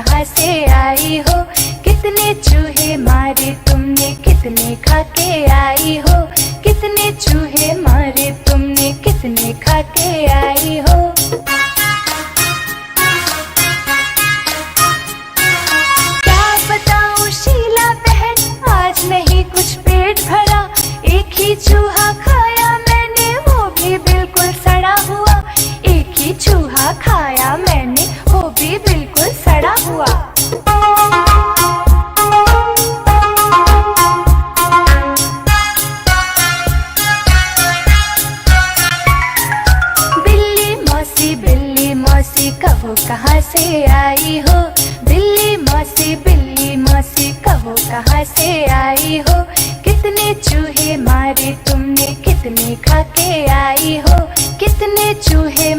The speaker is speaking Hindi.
कहाँ से आई हो, कितने चूहे मारे तुमने, कितने खा के आई हो, कितने चूहे मारे तुमने, कितने खा के आई हो। क्या बताऊं शीला बहन, आज नहीं कुछ पेट भरा, एक ही चूहा खाया मैंने, वो भी बिल्कुल सड़ा हुआ। एक ही चूहा खाया मैंने, वो भी बिल्कुल सड़ा हुआ। बिल्ली मौसी कहो कहाँ से आई हो, बिल्ली मौसी कहो कहाँ से आई हो, कितने चूहे मारे तुमने, कितने खा के आई हो, कितने चूहे